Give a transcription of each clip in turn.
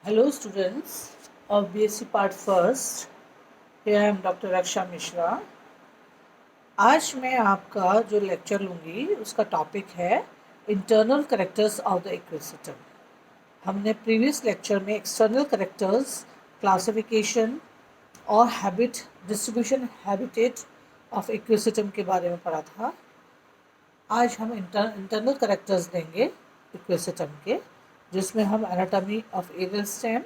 Hello students of BSc Part First. Here I am Dr. Raksha Mishra. आज मैं आपका जो लेक्चर लूँगी उसका टॉपिक है internal characters of the equisetum. हमने प्रीवियस लेक्चर में एक्सटर्नल करेक्टर्स, क्लासिफिकेशन और habit, distribution, habitat of equisetum के बारे में पढ़ा था. आज हम इंटरनल करेक्टर्स देंगे इक्विसिटम के, जिसमें हम anatomy of aerial stem,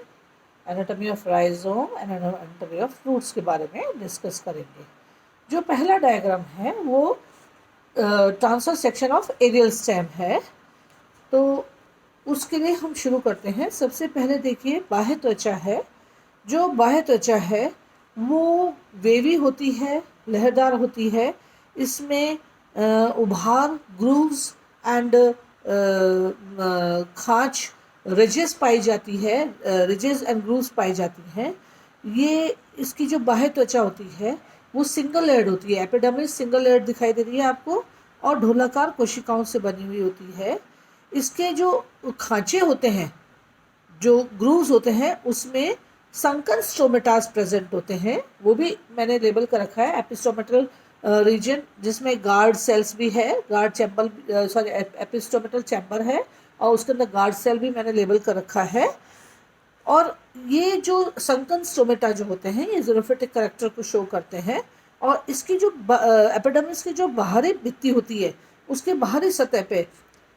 anatomy of rhizome and anatomy of roots के बारे में डिस्कस करेंगे. जो पहला डायग्राम है वो transfer section of aerial stem है. तो उसके लिए हम शुरू करते हैं. सबसे पहले देखिए, बाह्य त्वचा है. जो बाह्य त्वचा है वो वेवी होती है, लहरदार होती है. इसमें उभार, ग्रूव्स एंड खांच, रिजेस पाई जाती है, रिजेस एंड ग्रूव्स पाई जाती हैं. ये इसकी जो बाह्य त्वचा होती है वो सिंगल लेयर्ड होती है. एपिडर्मिस सिंगल लेयर्ड दिखाई दे रही है आपको और ढोलाकार कोशिकाओं से बनी हुई होती है. इसके जो खांचे होते हैं, जो ग्रूव्स होते हैं, उसमें संकन स्टोमेटास प्रेजेंट होते हैं. वो भी मैंने लेबल कर रखा है. एपिस्टोमेटल रीजन जिसमें गार्ड सेल्स भी है, गार्ड चैम्बर, सॉरी एपिस्टोमेटल चैम्बर है और उसके अंदर गार्ड सेल भी मैंने लेबल कर रखा है. और ये जो संकन स्टोमेटा जो होते हैं ये ज़ोरोफिटिक करैक्टर को शो करते हैं. और इसकी जो एपिडर्मिस की जो बाहरी भित्ति होती है उसके बाहरी सतह पे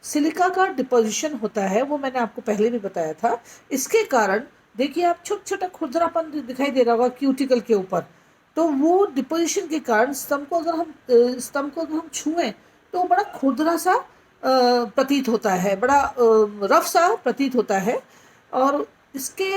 सिलिका का डिपोजिशन होता है. वो मैंने आपको पहले भी बताया था. इसके कारण देखिए, आप छोटा छोटा खुरदरापन दिखाई दे रहा होगा क्यूटिकल के ऊपर. तो वो डिपोजिशन के कारण स्तंभ को अगर हम छुएं तो वो बड़ा खुरदरा सा प्रतीत होता है, बड़ा रफ सा प्रतीत होता है. और इसके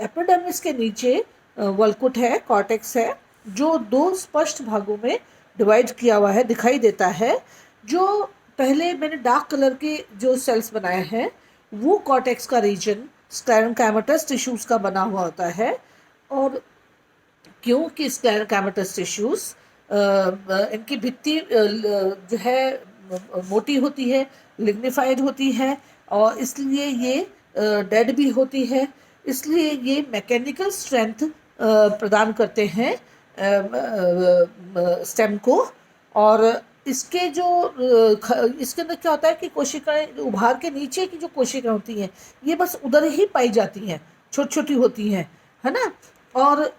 एपिडर्मिस के नीचे वल्कुट है, कॉर्टेक्स है, जो दो स्पष्ट भागों में डिवाइड किया हुआ है, दिखाई देता है. जो पहले मैंने डार्क कलर के जो सेल्स बनाए हैं वो कॉर्टेक्स का रीजन स्क्लेरेंकाइमेटस टिश्यूज़ का बना हुआ होता है. और क्योंकि स्क्लेरेंकाइमेटस टिश्यूज़ इनकी भित्ति जो है मोटी होती है, लिग्निफाइड होती है और इसलिए ये डेड भी होती है. इसलिए ये मैकेनिकल स्ट्रेंथ प्रदान करते हैं स्टेम को. और इसके जो इसके अंदर क्या होता है कि कोशिकाएं, उभार के नीचे की जो कोशिकाएं होती हैं ये बस उधर ही पाई जाती हैं, छोटी छोटी होती हैं, है ना. और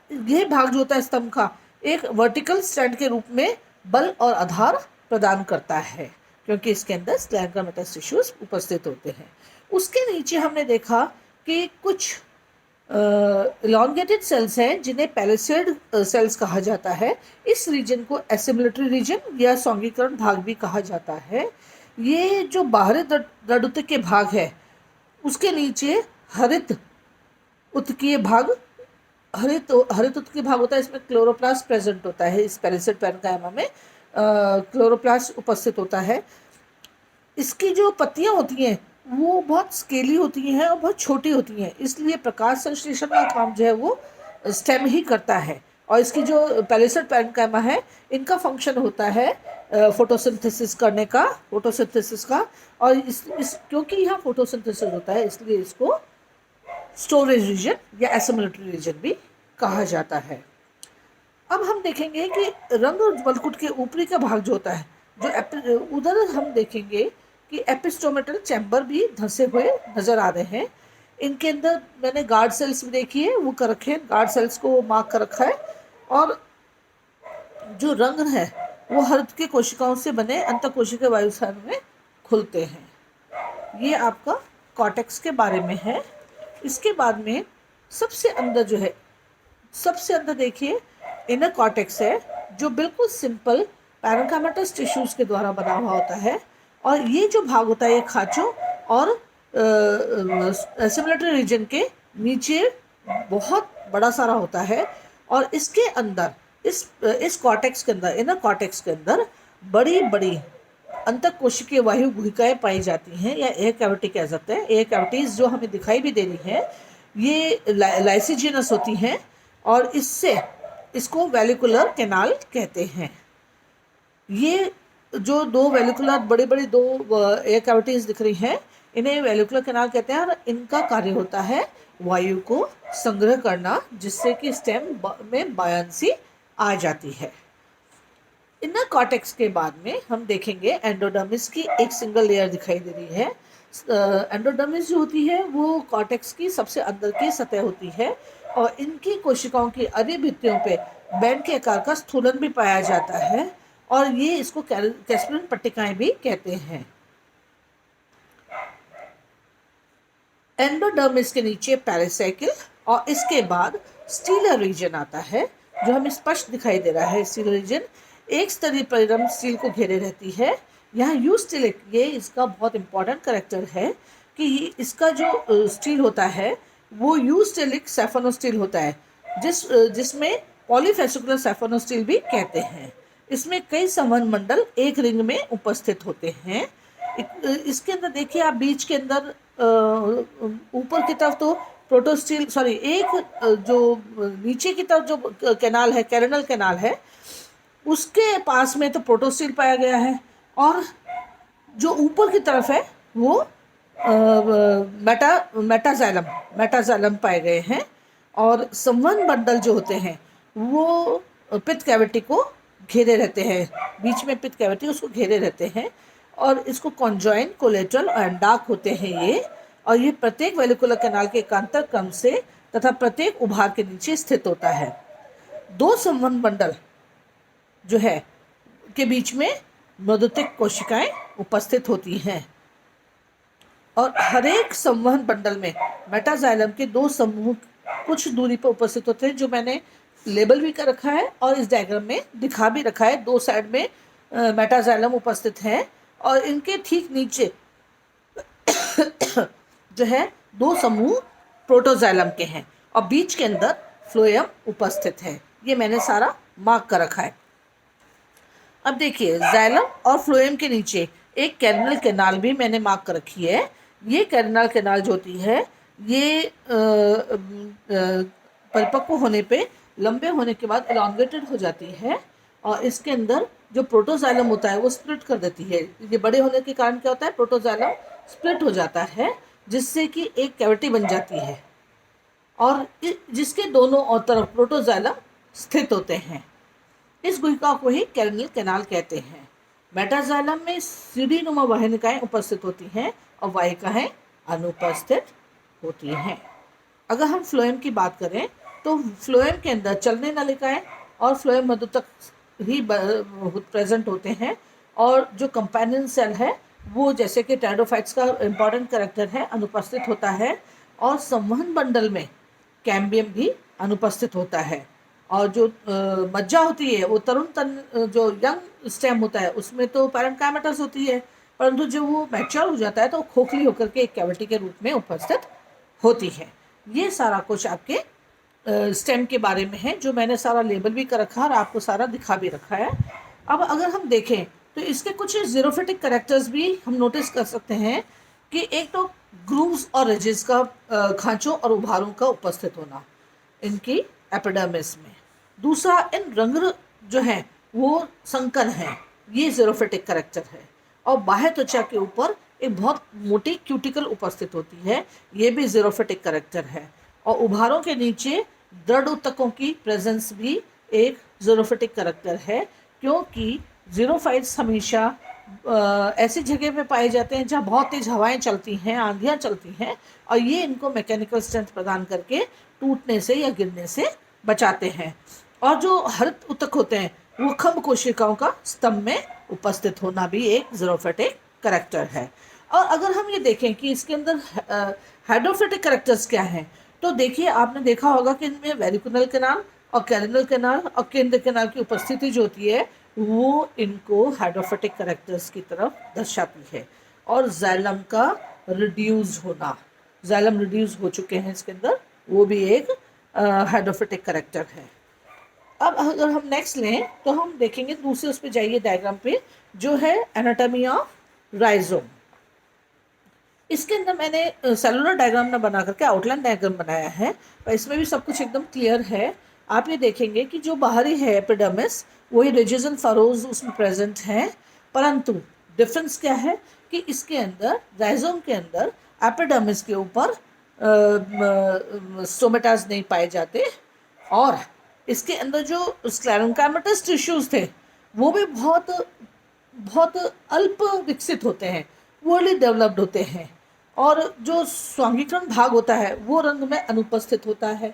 ये भाग जो होता है स्तंभ का, एक वर्टिकल स्ट्रैंड के रूप में बल और आधार प्रदान करता है, क्योंकि इसके अंदर स्क्लेरेंकाइमेटस टिश्यूज उपस्थित होते हैं. उसके नीचे हमने देखा कि कुछ इलॉन्गेटेड सेल्स हैं जिन्हें पैलिसेड सेल्स कहा जाता है. इस रीजन को एसिमुलेटरी रीजन या सौंगीकरण भाग भी कहा जाता है. ये जो बाहरी दंडुतक के भाग है उसके नीचे हरित उत्तकीय भाग, हरित उत्तकीय भाग होता है. इसमें क्लोरोप्लास्ट प्रेजेंट होता है. इस पैलिसेड पैरेन्काइमा में क्लोरोप्लास्ट उपस्थित होता है. इसकी जो पत्तियां होती हैं वो बहुत स्केली होती हैं और बहुत छोटी होती हैं. इसलिए प्रकाश संश्लेषण का काम जो है वो स्टेम ही करता है. और इसकी जो पैलिसेड पैरेन्काइमा है इनका फंक्शन होता है फोटोसिंथेसिस करने का, फोटोसिंथेसिस का. और इस क्योंकि यहाँ फोटोसिंथेसिस होता है इसलिए इसको स्टोरेज रीजन या एसिमुलेटरी रीजन भी कहा जाता है. अब हम देखेंगे कि रंग वल्कुट के ऊपरी का भाग जो होता है, जो उधर हम देखेंगे कि एपिस्टोमेटल चैम्बर भी धंसे हुए नज़र आ रहे हैं. इनके अंदर मैंने गार्ड सेल्स भी देखी है, वो कर रखे हैं, गार्ड सेल्स को मार्क कर रखा है. और जो रंग है वो हरित के कोशिकाओं से बने अंतःकोशिकीय वायुस्थान में खुलते हैं. ये आपका कॉर्टेक्स के बारे में है. इसके बाद में सबसे अंदर जो है, सबसे अंदर देखिए इनर कॉर्टेक्स है, जो बिल्कुल सिंपल पैरेन्काइमेटस टिश्यूज़ के द्वारा बना हुआ होता है. और ये जो भाग होता है ये खांचों और एसिमुलेटरी रीजन के नीचे बहुत बड़ा सारा होता है. और इसके अंदर इस कॉर्टेक्स के अंदर, इनर कॉर्टेक्स के अंदर बड़ी बड़ी अंतःकोशिकीय वायु गुहिकाएँ पाई जाती हैं, या एयर कैविटी कह सकते हैं. एयर कैविटीज़ जो हमें दिखाई भी दे रही हैं ये लाइसिजिनस होती हैं और इसको वेलिकुलर कैनाल कहते हैं. ये जो दो वेलिकुलर बड़ी बड़ी दो एयर कैविटीज़ दिख रही हैं इन्हें वैल्यूकुलर कैनाल कहते हैं और इनका कार्य होता है वायु को संग्रह करना, जिससे कि स्टेम में बायंसी आ जाती है। इनर कॉर्टेक्स के बाद में हम देखेंगे एंडोडर्मिस की एक सिंगल लेयर दिखाई दे रही है। एंडोडर्मिस जो होती है वो कॉर्टेक्स की सबसे अंदर की सतह होती है और इनकी कोशिकाओं की अरे भित्तियों पे बैंड के आकार का स्थूलन भी पाया जाता है और ये इसको कैस्परिन पट्टिकाएं भी कहते हैं। एंडोडर्मिस के नीचे पेरिसाइकिल और इसके बाद स्टीलर रीजन आता है, जो हमें स्पष्ट दिखाई दे रहा है। स्टीलर रीजन एक स्तरीय परिरंभ स्टील को घेरे रहती है। यहाँ यूस्टिलिक, ये इसका बहुत इंपॉर्टेंट कैरेक्टर है कि इसका जो स्टील होता है वो यूस्टिलिक सैफोनोस्टील होता है, जिसमें पॉलीफेसिकुलर सैफोनोस्टील भी कहते हैं। इसमें कई संवहन मंडल एक रिंग में उपस्थित होते हैं। इसके अंदर देखिए आप बीच के अंदर ऊपर की तरफ तो प्रोटोस्टील जो नीचे की तरफ जो कैनाल है, कैरनल कैनाल है, उसके पास में तो प्रोटोस्टील पाया गया है और जो ऊपर की तरफ है वो मेटाजाइलम पाए गए हैं। और संवहन बंडल जो होते हैं वो पित्त कैविटी को घेरे रहते हैं, बीच में पित्त कैविटी उसको घेरे रहते हैं और इसको कॉन्जॉइन, कोलेटरल और एंडाक होते हैं ये। और ये प्रत्येक वैल्यूकुलर कैनाल के एकांतर क्रम से तथा प्रत्येक उभार के नीचे स्थित होता है। दो संवहन बंडल जो है के बीच में मृदुतिक कोशिकाएं उपस्थित होती हैं और हर एक संवहन बंडल में मेटाजाइलम के दो समूह कुछ दूरी पर उपस्थित होते हैं, जो मैंने लेबल भी कर रखा है और इस डायग्राम में दिखा भी रखा है। दो साइड में मेटाजाइलम उपस्थित हैं और इनके ठीक नीचे जो है दो समूह प्रोटोजाइलम के हैं और बीच के अंदर फ्लोएम उपस्थित है। ये मैंने सारा मार्क कर रखा है। अब देखिए जाइलम और फ्लोएम के नीचे एक कैरनल कैनाल भी मैंने मार्क कर रखी है। ये कैरनल कैनाल जो होती है ये परिपक्व होने पे लंबे होने के बाद एलोंगेटेड हो जाती है और इसके अंदर जो प्रोटोजाइलम होता है वो स्प्लिट कर देती है। ये बड़े होने के कारण क्या होता है, प्रोटोजाइलम स्प्लिट हो जाता है जिससे कि एक कैविटी बन जाती है और जिसके दोनों और तरफ प्रोटोजाइलम स्थित होते हैं। इस गुहिका को ही कैरनल कैनाल कहते हैं। मेटाजाइलम में सीढ़ी नुमा वाहिनिकाएं उपस्थित होती हैं और वाहिकाएं अनुपस्थित होती हैं। अगर हम फ्लोएम की बात करें तो फ्लोएम के अंदर चलने नलिकाएं और फ्लोएम मधु तक ही प्रेजेंट होते हैं और जो कंपेनियन सेल है वो जैसे कि टेरिडोफाइट्स का इम्पॉर्टेंट कैरेक्टर है, अनुपस्थित होता है और संवहन बंडल में कैम्बियम भी अनुपस्थित होता है। और जो मज्जा होती है वो तरुण तन जो यंग स्टेम होता है उसमें तो पैरेंकाइमेटस होती है, परंतु जब वो मैच्योर हो जाता है तो खोखली होकर के एक कैविटी के रूप में उपस्थित होती है। ये सारा कुछ आपके स्टेम के बारे में है, जो मैंने सारा लेबल भी कर रखा है और आपको सारा दिखा भी रखा है। अब अगर हम देखें तो इसके कुछ जीरोफिटिक कैरेक्टर्स भी हम नोटिस कर सकते हैं कि एक तो ग्रूव्स और रिजेस का खांचों और उभारों का उपस्थित होना इनकी एपिडर्मिस में। दूसरा, इन रंग जो हैं वो संकर हैं, ये जीरोफिटिक कैरेक्टर है। और बाह्य त्वचा के ऊपर एक बहुत मोटी क्यूटिकल उपस्थित होती है, ये भी जीरोफिटिक कैरेक्टर है। और उभारों के नीचे दृढ़ ऊतकों की प्रेजेंस भी एक जीरोफिटिक कैरेक्टर है, क्योंकि जीरोफाइट्स हमेशा ऐसी जगह पे पाए जाते हैं जहाँ बहुत तेज हवाएं चलती हैं, आंधियाँ चलती हैं और ये इनको मैकेनिकल स्ट्रेंथ प्रदान करके टूटने से या गिरने से बचाते हैं। और जो हरित ऊतक होते हैं वो खम्भ कोशिकाओं का स्तंभ में उपस्थित होना भी एक जीरोफिटिक कैरेक्टर है। और अगर हम ये देखें कि इसके अंदर हाइड्रोफिटिक कैरेक्टर्स क्या हैं, तो देखिए आपने देखा होगा कि इनमें वेरिकुलर कैनाल और कैरनल कैनाल और केंद्र कैनाल की उपस्थिति जो होती है वो इनको हाइड्रोफिटिक कैरेक्टर्स की तरफ दर्शाती है। और जाइलम का रिड्यूस होना, जाइलम रिड्यूस हो चुके हैं इसके अंदर, वो भी एक हाइड्रोफिटिक कैरेक्टर है। अब अगर हम नेक्स्ट लें तो हम देखेंगे दूसरे, उस पे जाइए डायग्राम पे, जो है एनाटॉमी ऑफ राइजोम। इसके अंदर मैंने सेलुलर डायग्राम ना बना करके आउटलाइन डायग्राम बनाया है, पर इसमें भी सब कुछ एकदम क्लियर है। आप ये देखेंगे कि जो बाहरी है एपिडर्मिस वही रिजेस एंड फरोज उसमें प्रेजेंट हैं, परंतु डिफरेंस क्या है कि कि इसके अंदर राइजोम के अंदर एपिडर्मिस के ऊपर स्टोमेटास नहीं पाए जाते, और इसके अंदर जो स्क्लेरेंकाइमेटस टिश्यूज थे वो भी बहुत बहुत अल्प विकसित होते हैं, पोअरली डेवलप्ड होते हैं, और जो स्वांगीकरण भाग होता है वो रंग में अनुपस्थित होता है,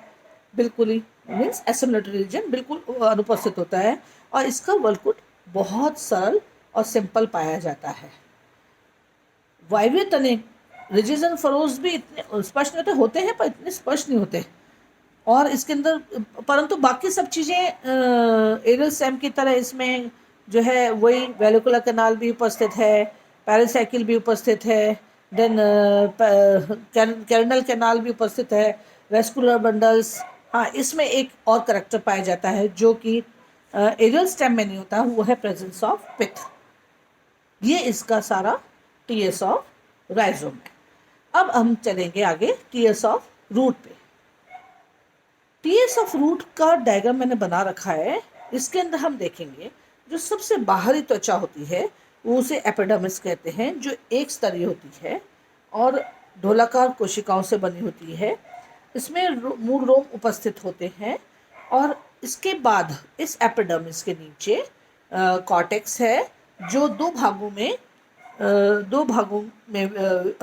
बिल्कुल ही मीन्स एसिमिलेटरी रीजन बिल्कुल अनुपस्थित होता है, और इसका वल्कुट बहुत सरल और सिंपल पाया जाता है। वायवीय तने रिजेस एंड फरोज भी इतने स्पष्ट नहीं होते हैं पर इतने स्पष्ट नहीं होते, और इसके अंदर परंतु बाकी सब चीज़ें एरियल स्टेम की तरह इसमें जो है वही वेलिकुलर कैनाल भी उपस्थित है, पैरासाइकिल भी उपस्थित है, देन कैरनल कैनाल भी उपस्थित है, वेस्कुलर बंडल्स। हाँ, इसमें एक और करेक्टर पाया जाता है जो कि एरियल स्टेम में नहीं होता, वो है प्रेजेंस ऑफ पिथ। ये इसका सारा टीएस ऑफ राइजोम है। अब हम चलेंगे आगे टीएस ऑफ रूट पे। टीएस ऑफ रूट का डायग्राम मैंने बना रखा है। इसके अंदर हम देखेंगे जो सबसे बाहरी त्वचा होती है वो उसे एपिडर्मिस कहते हैं, जो एक स्तरीय होती है और ढोलाकार कोशिकाओं से बनी होती है। इसमें मूल रोम उपस्थित होते हैं, और इसके बाद इस एपिडर्मिस के नीचे कॉर्टेक्स है, जो दो भागों में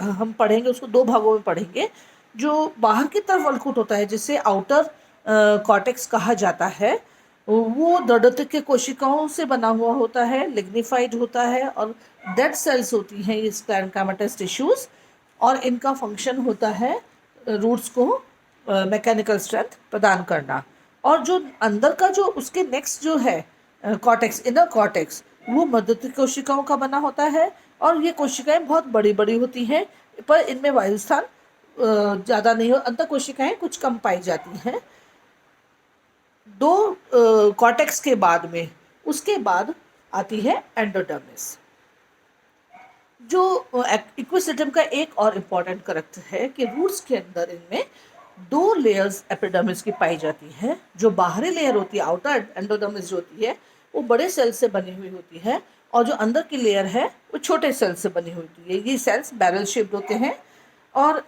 हम पढ़ेंगे, उसको दो भागों में पढ़ेंगे। जो बाहर की तरफ वल्कुट होता है जिसे आउटर कॉर्टेक्स कहा जाता है, वो दृढ़ कोशिकाओं से बना हुआ होता है, लिग्निफाइड होता है, और डेड सेल्स होती हैं ये स्क्लेरेंकाइमेटस टिश्यूज, और इनका फंक्शन होता है रूट्स को मैकेनिकल स्ट्रेंथ प्रदान करना। और जो अंदर का जो उसके नेक्स्ट जो है कॉर्टेक्स, इनर कॉर्टेक्स, वो मध्यवर्ती कोशिकाओं का बना होता है, और ये कोशिकाएं बहुत बड़ी बड़ी होती हैं, पर इनमें वायुस्थान ज़्यादा नहीं हो, अंतर कोशिकाएं कुछ कम पाई जाती हैं। दो कॉर्टेक्स के बाद में उसके बाद आती है एंडोडर्मिस। जो इक्विसिटम का एक और इम्पॉर्टेंट करेक्टर है कि रूट्स के अंदर इनमें दो लेयर्स एपिडर्मिस की पाई जाती है। जो बाहरी लेयर होती है, आउटर एंडोडर्मिस जो होती है, वो बड़े सेल से बनी हुई होती है, और जो अंदर की लेयर है वो छोटे सेल से बनी हुई होती है। ये सेल्स बैरल शेप्ड होते हैं, और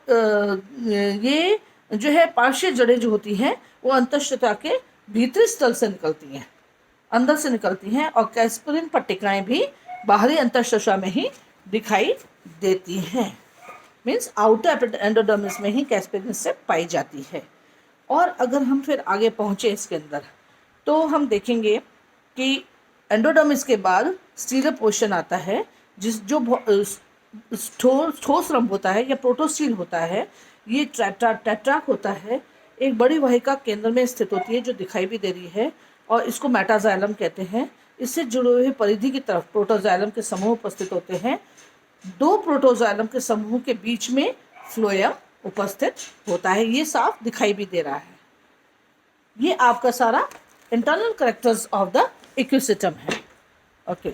ये जो है पार्श्व जड़ें जो होती हैं वो अंतःशिरा के भीतरी स्थल से निकलती हैं, अंदर से निकलती हैं, और कैस्परिन पट्टिकाएं भी बाहरी अंतःशिरा में ही दिखाई देती हैं। मीन्स आउटर एंडोडर्मिस में ही कैस्परिन से पाई जाती है। और अगर हम फिर आगे पहुँचे इसके अंदर, तो हम देखेंगे कि एंडोडर्मिस के बाद स्टीलर पोर्शन आता है, ठोस रंभ होता है या प्रोटोस्टील होता है। ये टेट्राक होता है, एक बड़ी वाहिका केंद्र में स्थित होती है जो दिखाई भी दे रही है, और इसको मेटाजाइलम कहते हैं। इससे जुड़े हुए परिधि की तरफ प्रोटोजाइलम के समूह उपस्थित होते हैं। दो प्रोटोजाइलम के समूह के बीच में फ्लोएम उपस्थित होता है, ये साफ दिखाई भी दे रहा है। ये आपका सारा internal characters of the equisetum है। ओके।